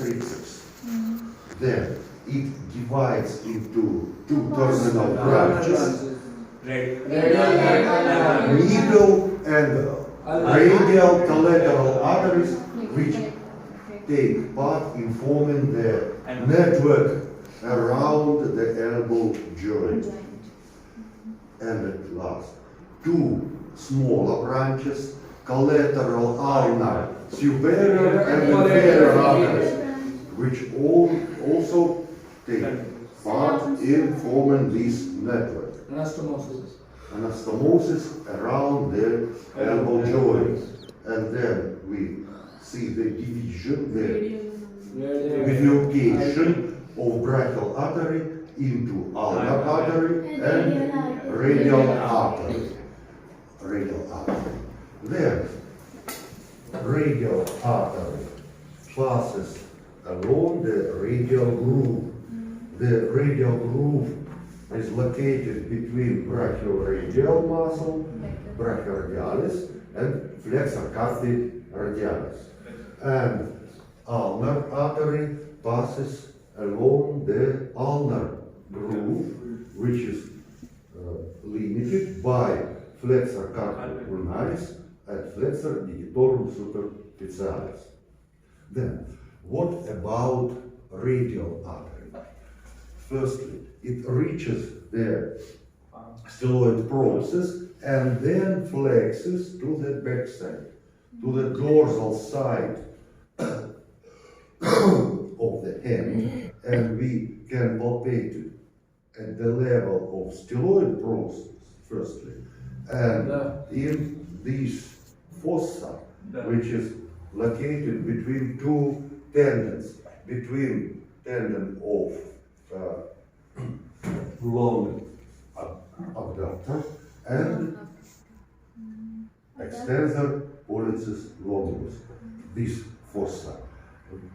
triceps. Then it divides into two terminal branches, medial and radial collateral arteries, which take part in forming the network around the elbow joint. And at last, two smaller branches, collateral ulnar superior and inferior arteries, which also take part in forming this network. Anastomosis around the elbow joint. And then we see the division, the bifurcation of brachial artery into ulnar artery and radial artery. Then radial artery passes along the radial groove. The radial groove is located between brachioradial muscle, brachioradialis, and flexor carpi radialis. And ulnar artery passes along the ulnar groove, which is limited by flexor carpi ulnaris and flexor digitorum superficialis. Then, what about radial artery? Firstly, it reaches the styloid process and then flexes to the backside, to the dorsal side of the hand, and we can palpate it at the level of styloid process, firstly, and in this fossa, which is located between two tendons, between tendon of long abductor and extensor pollicis longus, this fossa.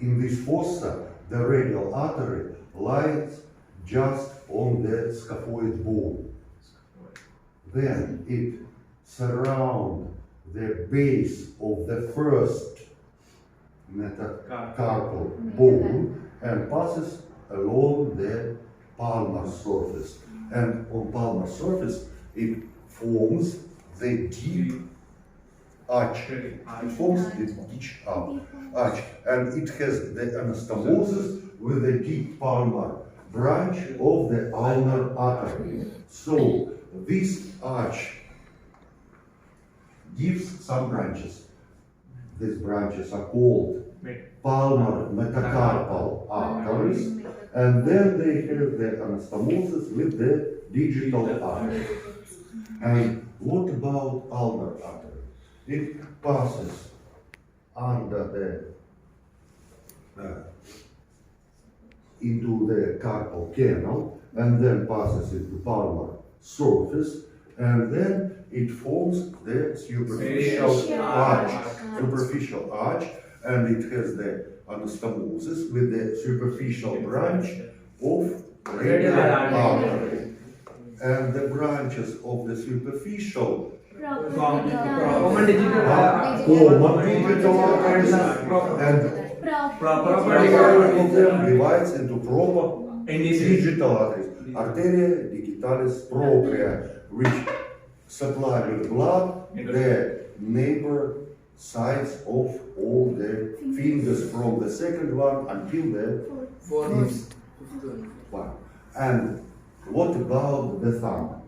In this fossa, the radial artery lies just on the scaphoid bone. Then it surrounds the base of the first metacarpal bone and passes along the palmar surface. And on palmar surface, it forms the deep arch. It forms the deep arch. And it has the anastomosis with the deep palmar branch of the ulnar artery. So this arch gives some branches. These branches are called palmar metacarpal arteries, and then they have the anastomosis with the digital artery. And what about ulnar artery? It passes under the into the carpal canal, and then passes into palmar surface, and then it forms the superficial arch, and it has the anastomosis with the superficial branch of radial artery. And the branches of the superficial common digital arteries, and proper of them divides into proper digital arteries. Arteria digitalis propria, which supply with blood the neighbor sides of all the fingers from the second one until the fifth one. And what about the thumb?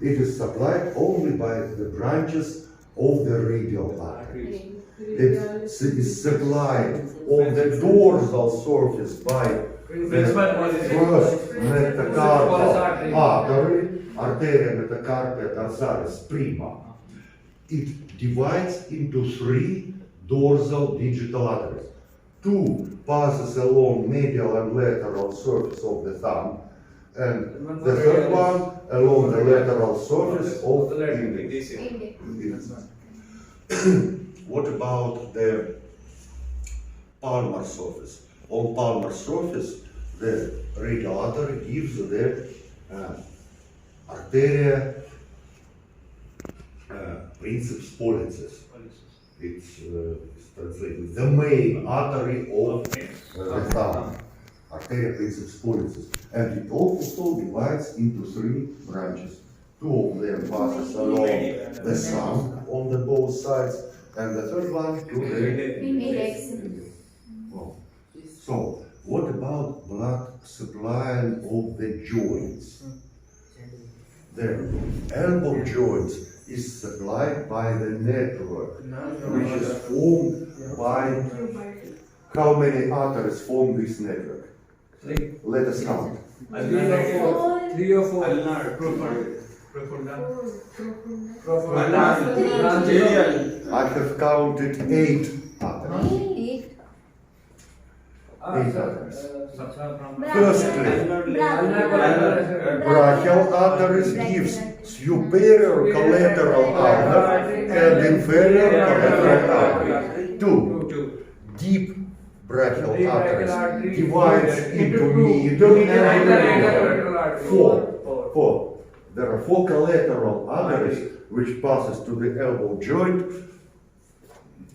It is supplied only by the branches of the radial artery. It is supplied on the dorsal surface by the first metacarpal artery, arteria metacarpia dorsalis prima. It divides into three dorsal digital arteries. Two passes along medial and lateral surface of the thumb, and the third one along the lateral surface of the index. What about the palmar surface? On palmar surface, the radial artery gives the arteria princeps pollicis. It's translated the main artery of tongue, arteria princeps pollicis, and it also divides into 3 branches. 2 of them passes along the sum on the both sides, and the third one to the Index. well. So, what about blood supply of the joints? The elbow joints is supplied by the network, which is formed by how many arteries form this network? Let us count. 3 or 4. I have counted 8 arteries. 8 arteries. Firstly, brachial arteries gives superior collateral ulnar and inferior collateral artery. 2. Deep brachial arteries divides into middle and lateral. 4. There are 4 collateral arteries which passes to the elbow joint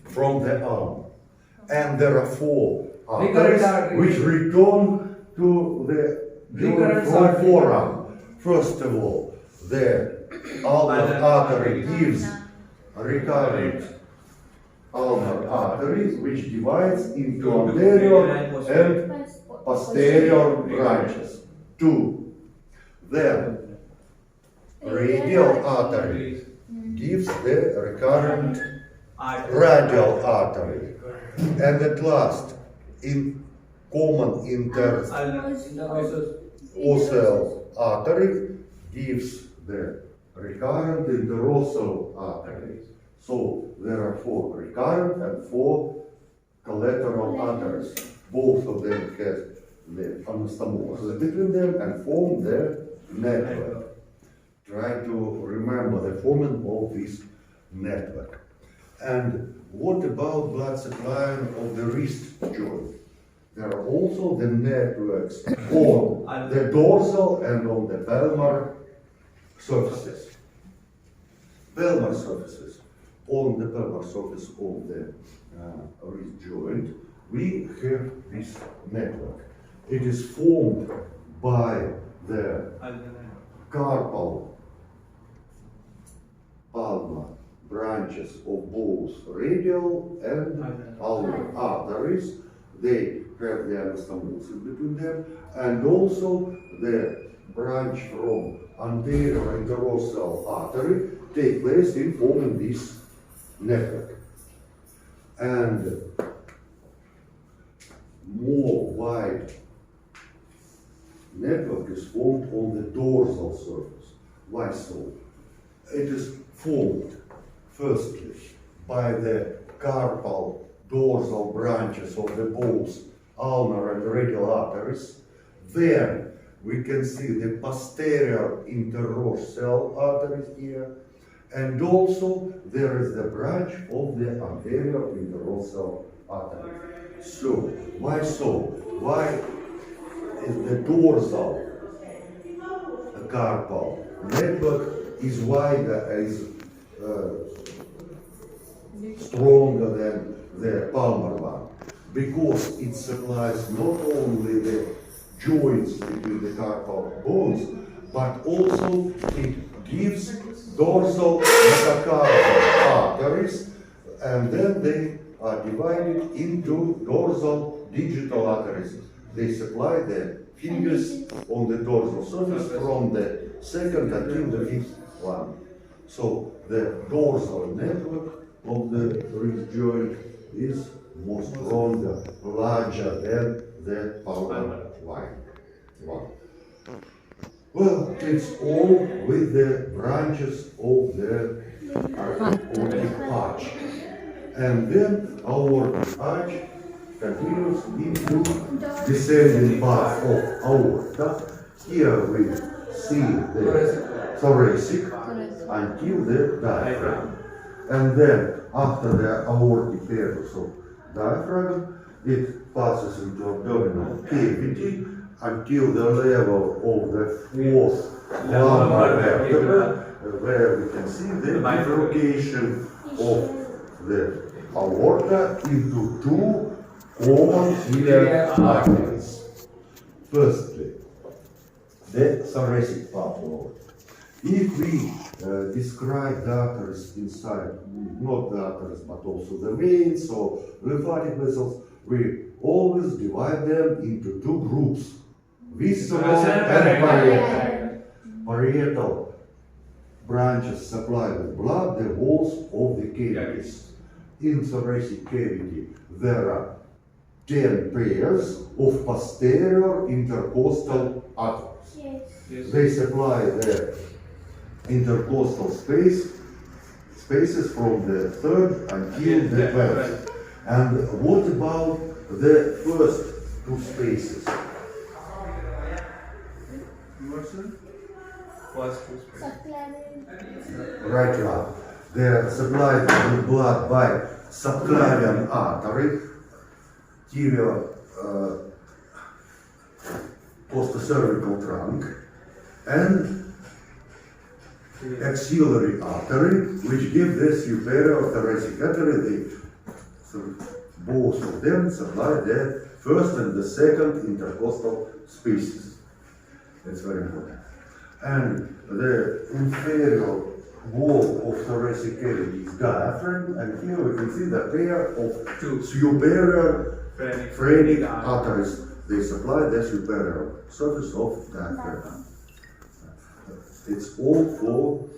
from the arm. And there are 4 arteries which return to the joint from forearm. First of all, the ulnar artery gives recurrent ulnar artery which divides into anterior and posterior branches. 2. Then radial artery gives the recurrent radial artery. And at last, in common interosseal artery gives the recurrent interosseal artery. So there are 4 recurrent and 4 collateral arteries. Both of them have the anastomosis between them and form the network. Try to remember the forming of this network. And what about blood supply of the wrist joint? There are also the networks on the dorsal and on the palmar surfaces. Palmar surfaces. On the palmar surface of the wrist joint, we have this network. It is formed by the carpal palmar branches of both radial and ulnar arteries. They have the anastomosis between them, and also the branch from anterior interosseal artery take place in forming this network. And more wide network is formed on the dorsal surface. Why so? It is formed firstly by the carpal dorsal branches of the both ulnar and radial arteries. Then we can see the posterior interosseal arteries here, and also there is the branch of the anterior interosseal artery. So, why so? Why is the dorsal carpal network is wider, is stronger than the palmar one? Because it supplies not only the joints between the carpal bones, but also it gives dorsal metacarpal arteries, and then they are divided into dorsal digital arteries. They supply the fingers on the dorsal surface from the second until the 5th one. So the dorsal network of the wrist joint is more stronger, larger than the palmar one. Well, it's all with the branches of the aortic arch. And then our arch continues into descending path of aorta. Here we see the thoracic until the diaphragm. And then after the aortic purpose of diaphragm, it passes into abdominal cavity until the level of the 4th lumbar vertebra, where we can see the bifurcation of the aorta into 2 common ciliary arteries. Firstly, the thoracic part of it. If we describe the arteries inside, not the arteries, but also the veins or lymphatic vessels, we always divide them into two groups, visceral and parietal. Parietal branches supply with blood the walls of the cavities. In thoracic cavity, there are 10 pairs of posterior intercostal arteries. They supply the intercostal spaces from the third until the 12th. And what about the first two spaces? Right now, they are supplied with blood by subclavian artery, tibio costocervical trunk, and axillary artery, which give the superior thoracic artery. Both of them supply the first and the second intercostal spaces. That's very important. And the inferior wall of thoracic cavity is diaphragm, and here we can see the pair of Two. superior phrenic arteries. arteries. They supply the superior surface of diaphragm. It's all for